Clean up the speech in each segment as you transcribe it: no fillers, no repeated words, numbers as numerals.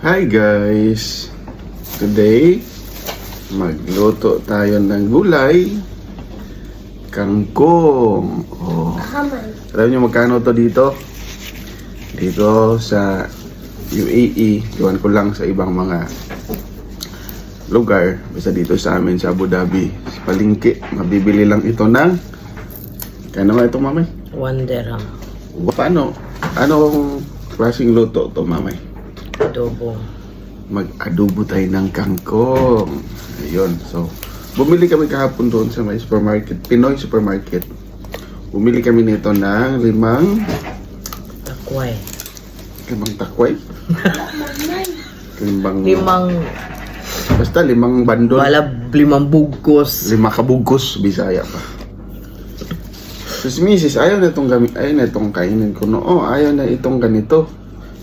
Hi guys! Today, magluto tayo ng gulay. Kangkong. Oh. Alam niyo magkano to dito? Dito sa UAE. Iwan ko lang sa ibang mga lugar. Basta dito sa amin sa Abu Dhabi. Sa palengke. Mabibili lang ito ng... Kano nga ito, mamay? 1 dirham. Paano? Anong klaseng luto to, mamay? Adobo. Mag-adobo tayo ng kangkong. Ayun. So, bumili kami kahapon doon sa may supermarket, Pinoy supermarket. Bumili kami nito ng limang Takway. takway? limang basta limang bandol. Wala 5 bugkos. 5 kabugkos, Bisaya pa. So, si Mrs. ayaw na itong kainin ko. No, ayaw na itong ganito.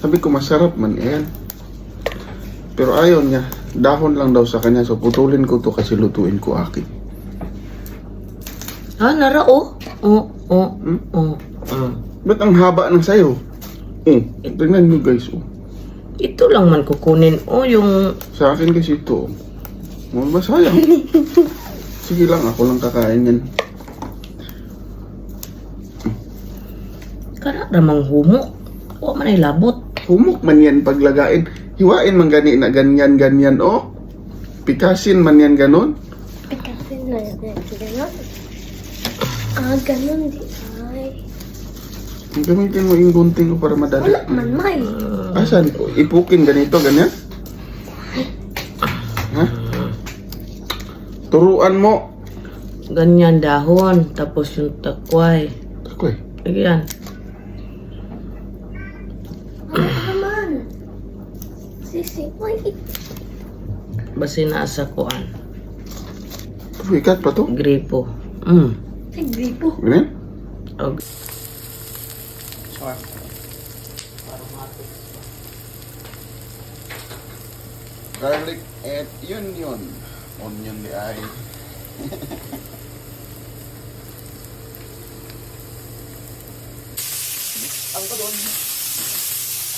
Sabi ko masarap man, ayan. Pero ayaw niya. Dahon lang daw sa kanya. So putulin ko to kasi lutuin ko akin. Nara oh. Ba't ang haba ng sayo? Tingnan nyo guys. Ito lang man kukunin. Yung... Sa akin kasi ito. Ba sayang? Sige lang, ako lang kakain yan. Kana ramang humok. Huwag man ay labot. Humok man yan paglagain. Hiwain man gani na ganyan. Pikasin man yan ganon. Pikasin na yan. Ganon. Ganon di ay. Gamitin mo yung gunting ko para madali. Wala man may. Asan? Ipukin ganito, ganyan? Ha? Turuan mo. Ganyan dahon. Tapos yung takway. Takway. Ayan. Naman. Sisi, wait. Basi na sa kuan. Ikat pa to? Gripo. Ay, gripo. Ganyan? Og Garlic and yun. Onion di ay. Ang ko doon.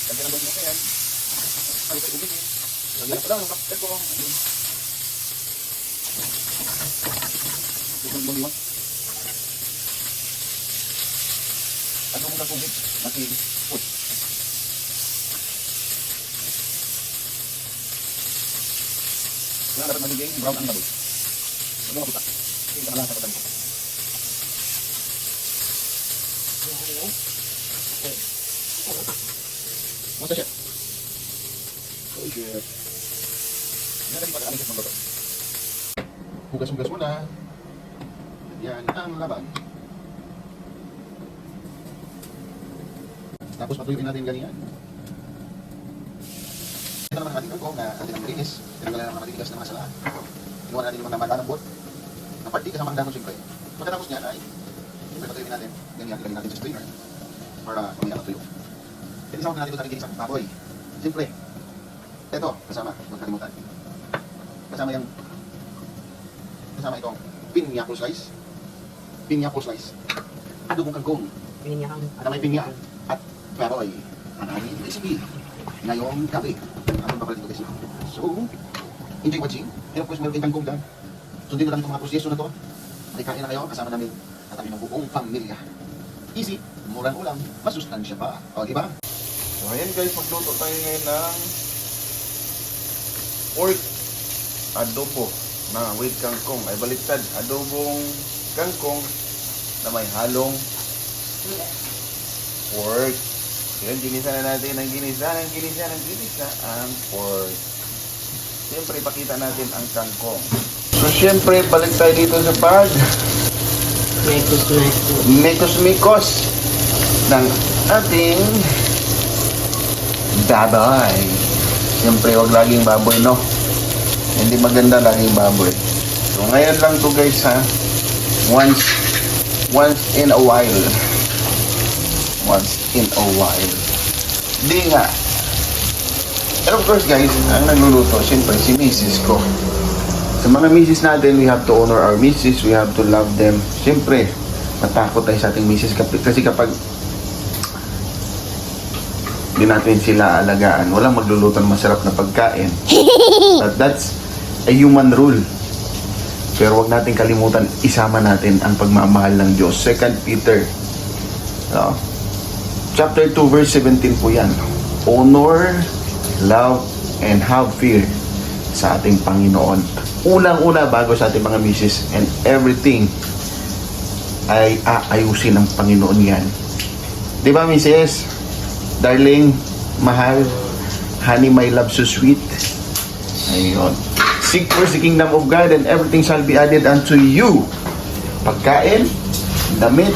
Ganda ng doon yan. Ano kayo ubig eh. Ganda pa lang ng bakit ko. Dukong buliwan. Ano mo ka ubig? Uy. Kaya dapat magiging brown ang baboy. Huwag mo maputa. Hindi ka lang sa patan ko. Masa siya? Oh shit. Yan ang pag-alis ng bato. Hugas-hugas muna. Yan ang laban. Tapos patuyuin natin ganyan. Ito naman ang ating kangkong na ating ang malinis. Tinanggalan naman ang ating tigas na mga salaan. Inuwan natin yung mga matanambot. Ang party kasama ang dahon siyempre. Pagkatapos niya ay siyempre patuyuin natin. Ganyan ilagay natin sa strainer para mamaya matuyo. Inisama natin ito sa ating ginisang baboy. Siyempre. Ito, kasama. Huwag kalimutan. Kasama itong piñapple slice. Piñapple slice. Adobong kangkong. pinyang. Ada may pinya at baboy. Ang aming recipe ngayong gabi. Ang papalit ko guys. So, enjoy watching. And of course, meron kayong kangkong dyan. Sundin na lang itong mga proseso na to. Kain na kayo kasama namin at aming buong pamilya. Easy, murang ulam, masustansya pa. O, diba? So, ayan guys, magluto tayo ngayon ng pork adobo na with kangkong. Ay baliktad, adobong kangkong na may halong pork. Yan, ginisa na natin ang ginisa ang pork. Siyempre, ipakita natin ang kangkong. So, siyempre, balik tayo dito sa pag mikos ng ating baboy. Siyempre, wag laging baboy, no? Hindi maganda laging baboy. So, ngayon lang to guys, ha? Once in a while. Di nga. And of course guys, ang nagluluto, siyempre si Mrs. ko. Sa mga Mrs. natin, we have to honor our Mrs. We have to love them. Siyempre, matakot tayo sa ating Mrs. Kasi kapag Di natin sila alagaan. Walang magluluto ng masarap na pagkain. But that's a human rule. Pero wag natin kalimutan, isama natin ang pagmamahal ng Diyos. 2 Peter chapter 2 verse 17 po yan. Honor, love, and have fear sa ating Panginoon. Unang-una bago sa ating mga misis, and everything ay aayusin ng Panginoon yan. Di ba, misis? Darling, mahal, honey, my love so sweet. Ayun. Seek first the kingdom of God and everything shall be added unto you. Pagkain, damit,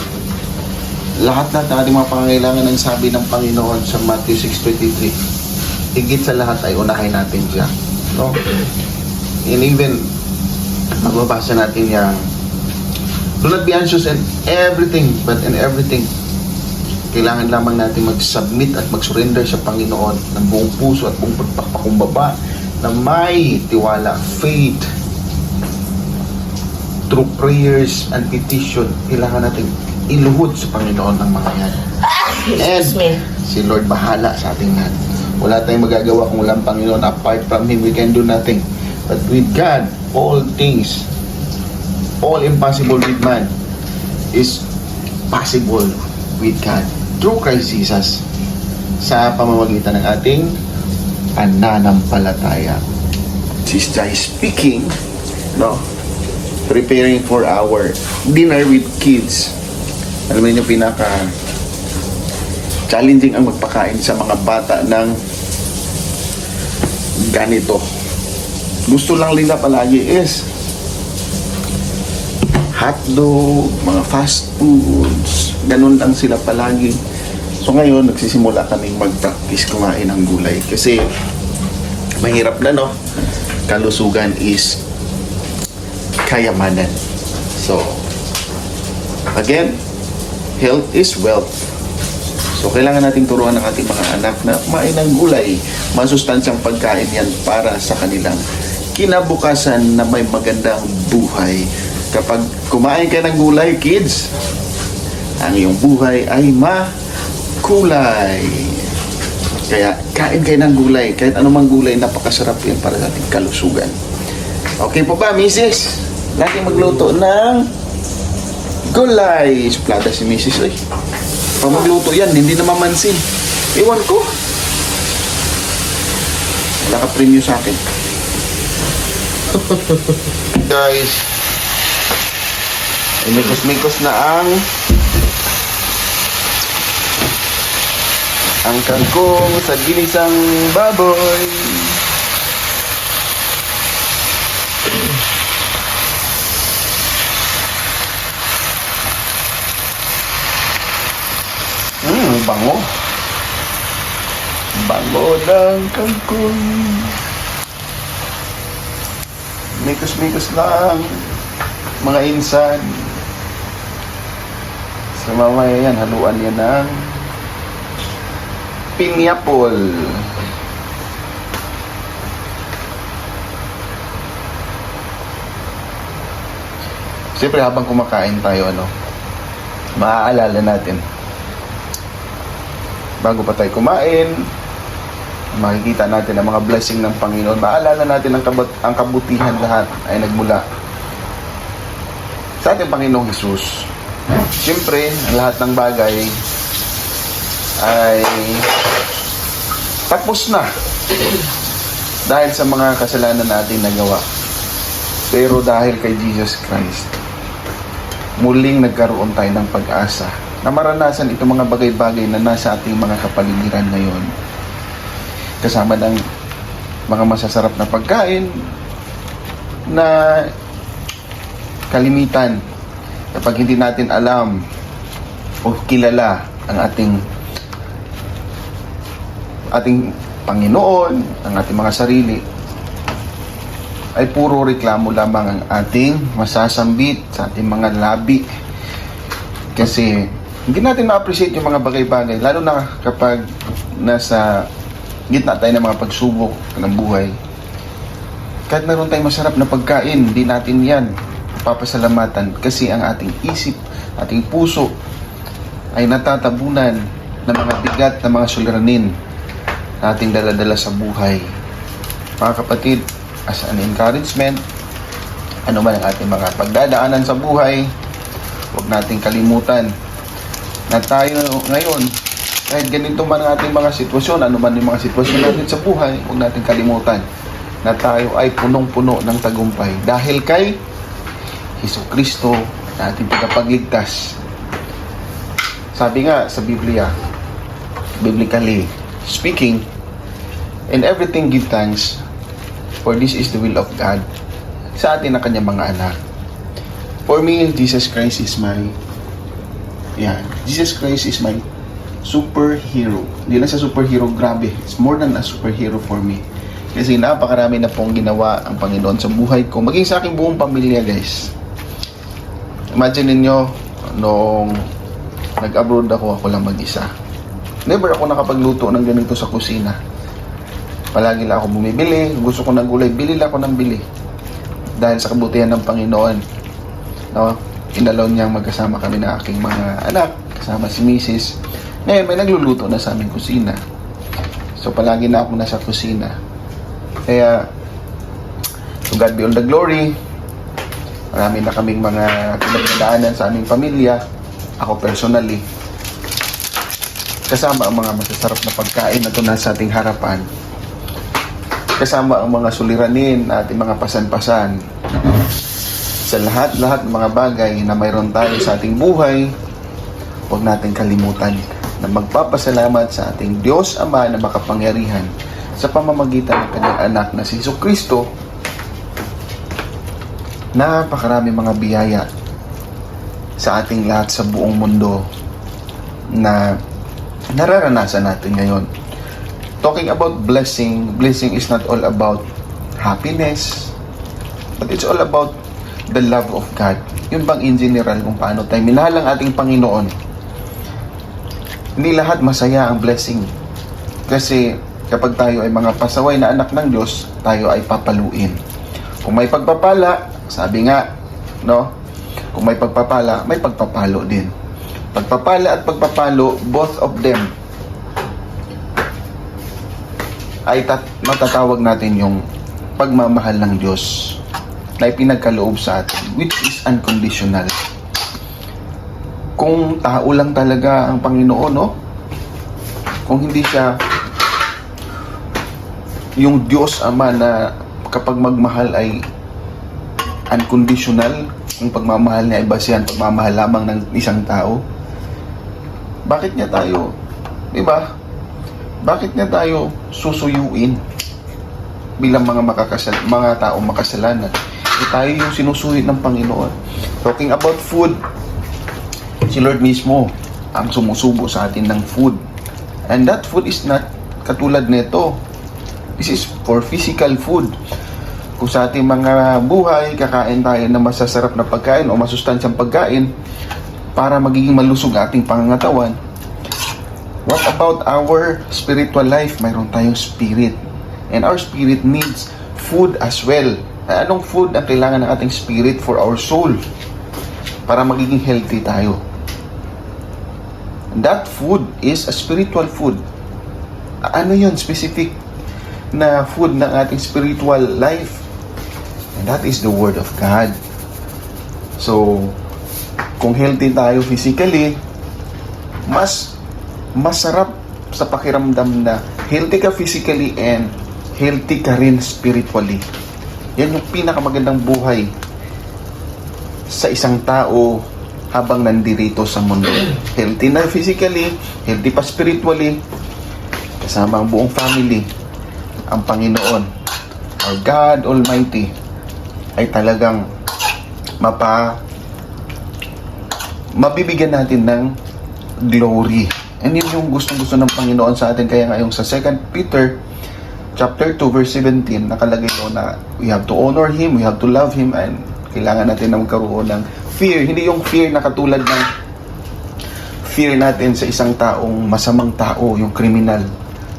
lahat na ating mga pangangailangan ng sabi ng Panginoon sa Matthew 6:23. Higit sa lahat ay unahin natin siya. No? And even, magbabasa natin yung do not be anxious in everything, but in everything, kailangan lamang natin mag-submit at mag-surrender sa Panginoon ng buong puso at buong pagpapakumbaba na may tiwala, faith, through prayers and petition. Kailangan natin iluhod sa Panginoon ng mga yan. And si Lord bahala sa ating lahat. Wala tayong magagawa kung walang Panginoon. Apart from Him, we can do nothing. But with God, all things, all impossible with man is possible with God. Through Christ Jesus, sa pamamagitan ng ating pananampalataya. Sister is speaking, no? Preparing for our dinner with kids. Alam mo yun yung pinaka challenging ang magpakain sa mga bata ng ganito. Gusto lang nila palagi is hotdog, mga fast foods, ganun lang sila palagi. So ngayon, nagsisimula kaming mag-practice kumain ng gulay. Kasi mahirap na, no? Kalusugan is kayamanan. So, again, health is wealth. So, kailangan nating turuan ng ating mga anak na kumain ng gulay. Masustansyang pagkain yan para sa kanilang kinabukasan na may magandang buhay. Kapag kumain ka ng gulay, kids, ang iyong buhay ay makulay. Kaya, kain kayo ng gulay. Kahit anumang gulay, napakasarap yan para sa ating kalusugan. Okay po ba, Mrs.? Lagi magluto ng gulay. Suplada si Mrs. Eh. Pag magluto yan, hindi na mamansin. Ewan ko. Wala ka premyo sa akin. Guys, mikos-mikos na ang kangkong sa ginisang baboy. Bango. Bango ng kangkong. Mikos-mikos lang mga insan. Sa mamaya yan, haluan yan ng pineapple. Siyempre habang kumakain tayo, maaalala natin, bago pa tayo kumain, makikita natin ang mga blessing ng Panginoon. Maalala natin ang kabutihan lahat ay nagmula sa ating Panginoong Hesus. Siyempre, ang lahat ng bagay ay tapos na dahil sa mga kasalanan natin nagawa. Pero dahil kay Jesus Christ, muling nagkaroon tayo ng pag-asa na maranasan itong mga bagay-bagay na nasa ating mga kapaligiran ngayon. Kasama ng mga masasarap na pagkain na kalimitan kapag hindi natin alam o kilala ang ating Panginoon, ang ating mga sarili, ay puro reklamo lamang ang ating masasambit sa ating mga labi. Kasi hindi natin ma-appreciate yung mga bagay-bagay, lalo na kapag nasa gitna tayo ng mga pagsubok ng buhay. Kahit meron tayong masarap na pagkain, hindi natin yan papasalamatan kasi ang ating isip, ating puso ay natatabunan ng mga bigat na mga suliranin na ating dala-dala sa buhay. Mga kapatid, as an encouragement, ano man ang ating mga pagdadaanan sa buhay, huwag nating kalimutan na tayo ngayon, kahit ganito man ang ating mga sitwasyon, ano man yung mga sitwasyon natin sa buhay, huwag nating kalimutan na tayo ay punong-puno ng tagumpay dahil kay Jesucristo na ating tagapagligtas. Sabi nga sa Biblia, biblically speaking, in everything give thanks, for this is the will of God sa atin na kanyang mga anak. For me, Jesus Christ is my Jesus Christ is my superhero. Hindi lang siya superhero, grabe. It's more than a superhero for me. Kasi napakarami na pong ginawa ang Panginoon sa buhay ko. Maging sa aking buong pamilya, guys. Imagine ninyo, nung nag-abroad ako lang mag-isa. Never ako nakapagluto ng ganito sa kusina. Palagi lang ako bumibili. Gusto ko ng gulay, bili lang ako ng bili. Dahil sa kabutihan ng Panginoon, no? Inalaw niyang magkasama kami ng aking mga anak, kasama si Mrs. Ngayon, may nagluluto na sa aming kusina. So, palagi na ako nasa kusina. Kaya, to God be all the glory. Marami na kaming mga pinagdadaanan sa aming pamilya. Ako personally. Kasama ang mga masasarap na pagkain na ito nasa ating harapan. Kasama ang mga suliranin at ating mga pasan-pasan. Sa lahat-lahat ng mga bagay na mayroon tayo sa ating buhay, huwag natin kalimutan na magpapasalamat sa ating Diyos Ama na makapangyarihan sa pamamagitan ng kanyang anak na si Jesucristo. Napakarami mga biyaya sa ating lahat sa buong mundo na nararanasan natin ngayon. Talking about blessing is not all about happiness, but it's all about the love of God. Yun bang in general kung paano tayo minahal ang ating Panginoon. Hindi lahat masaya ang blessing. Kasi kapag tayo ay mga pasaway na anak ng Diyos, tayo ay papaluin. Kung may pagpapala, sabi nga, no? Kung may pagpapala, may pagpapalo din. Pagpapala at pagpapalo, both of them ay matatawag natin yung pagmamahal ng Diyos na ipinagkaloob sa atin, which is unconditional. Kung tao lang talaga ang Panginoon, no? Kung hindi siya yung Diyos Ama na kapag magmahal ay unconditional, yung pagmamahal niya ay basehan pagmamahal lamang ng isang tao, bakit niya tayo, di ba? Bakit niya tayo susuyuin bilang mga taong makasalanan? Tayo yung sinusulit ng Panginoon. Talking about food, si Lord mismo ang sumusubo sa atin ng food. And that food is not katulad nito. This is for physical food. Kung sa ating mga buhay, kakain tayo ng masasarap na pagkain o masustansyang pagkain para magiging malusog ating pangangatawan. What about our spiritual life? Mayroon tayong spirit. And our spirit needs food as well. Anong food ang kailangan ng ating spirit for our soul para magiging healthy tayo? And that food is a spiritual food. Ano yun? Specific na food ng ating spiritual life. And that is the Word of God. So, kung healthy tayo physically, mas masarap sa pakiramdam na healthy ka physically and healthy ka rin spiritually. Yan yung pinakamagandang buhay sa isang tao habang nandirito sa mundo. Healthy na physically, healthy pa spiritually, kasama ang buong family. Ang Panginoon, our God Almighty, ay talagang mabibigyan natin ng glory. And yun yung gustong-gusto ng Panginoon sa atin. Kaya ngayong sa 2 Peter chapter 2 verse 17, nakalagay doon na we have to honor Him, we have to love Him, and kailangan natin na magkaroon ng fear. Hindi yung fear na katulad ng fear natin sa isang taong masamang tao, yung kriminal.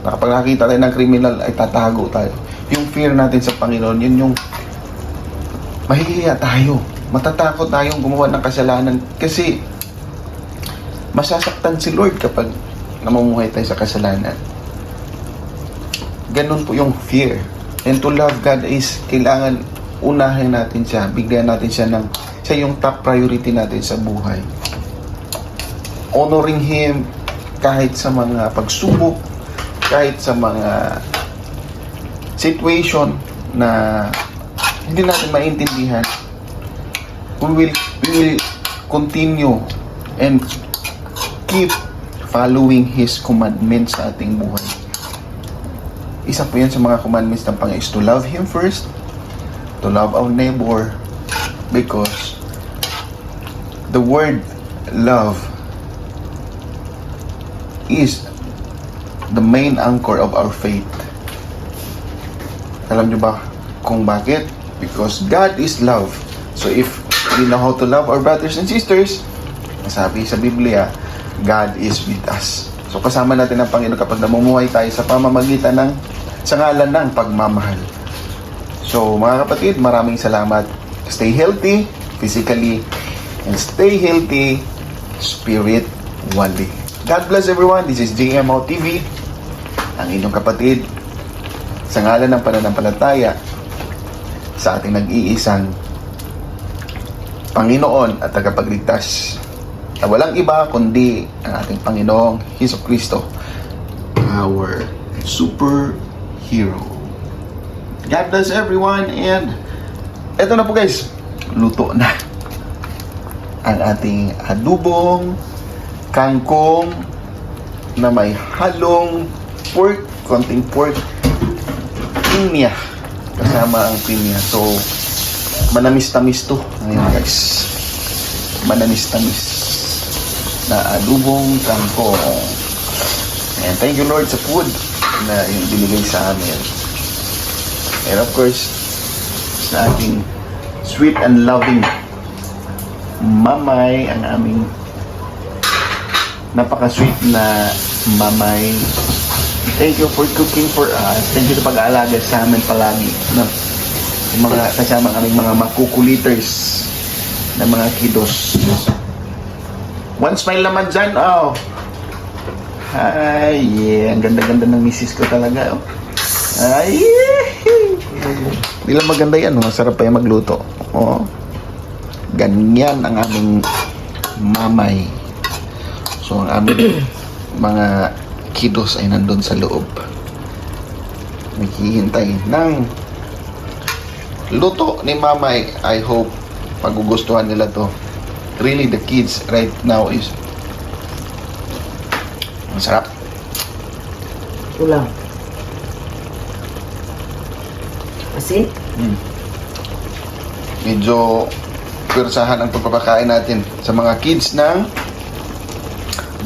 Na kapag nakita tayo ng kriminal, ay tatago tayo. Yung fear natin sa Panginoon, yun yung mahihiya tayo. Matatakot tayong gumawa ng kasalanan kasi masasaktan si Lord kapag namumuhay tayo sa kasalanan. ganun po yung fear. And to love God is kailangan unahin natin siya, bigyan natin siya siya yung top priority natin sa buhay. Honoring Him kahit sa mga pagsubok, kahit sa mga situation na hindi natin maintindihan, we will continue and keep following His commandments sa ating buhay. Isa po yan sa mga commandments ng Panginoon is to love Him first, to love our neighbor, because the word love is the main anchor of our faith. Alam nyo ba kung bakit? Because God is love. So if we know how to love our brothers and sisters, sabi sa Biblia, God is with us. So kasama natin ang Panginoon kapag namumuhay tayo sa pamamagitan sa ngalan ng pagmamahal. So mga kapatid, maraming salamat. Stay healthy physically and stay healthy spiritually. God bless everyone. This is JMO TV, ang inyong kapatid, sa ngalan ng pananampalataya sa ating nag-iisang Panginoon at tagapagligtas na walang iba kundi ang ating Panginoong Hesukristo, our superhero. God bless everyone, and eto na po guys, luto na ang ating adubong kangkong na may halong pork, konting pork, pinya, kasama ang pinya. So manamis-tamis to ngayon guys, manamis-tamis na adubong kangkong. And thank you Lord sa food na yung binigay sa amin. And of course, sa ating sweet and loving mamay, ang aming napaka-sweet na mamay. Thank you for cooking for us. Thank you sa pag-aalaga sa amin palagi. No? Yung mga kasama aming mga makukuliters na mga kiddos. One smile naman dyan. Oh. Ay, yeah. Ang ganda-ganda ng misis ko talaga. Oh. Ay, hindi lang maganda yan. Masarap pa yung magluto. Oh. Ganyan ang aming mamay. So, ang aming mga kiddos ay nandun sa loob. Naghihintay ng luto ni mamay. I hope magugustuhan nila to. Really, the kids right now is masarap. Ulam. Asin? Medyo persahan ang pagpapakain natin sa mga kids ng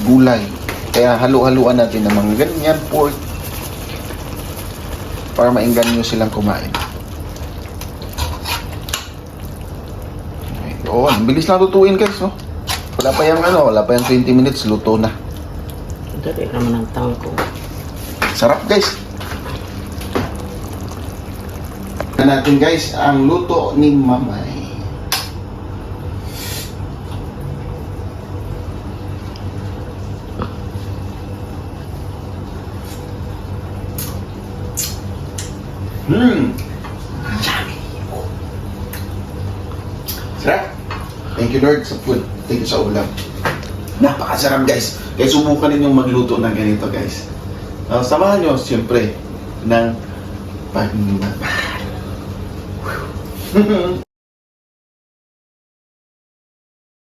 gulay. Kaya halu-haluan natin ng mga ganyan pork para maingganyo silang kumain. Oh, bilis na lutuin guys, no? Wala pa yung 20 minutes, luto na. Dali naman ang tangko. Sarap guys. Na natin guys ang luto ni mamay. Sarap. Thank you Lord sa food. Thank you sa ulam. Napakasarap guys. Kaya subukan ninyong magluto ng ganito guys. Samahan nyo siyempre ng pagmamahal.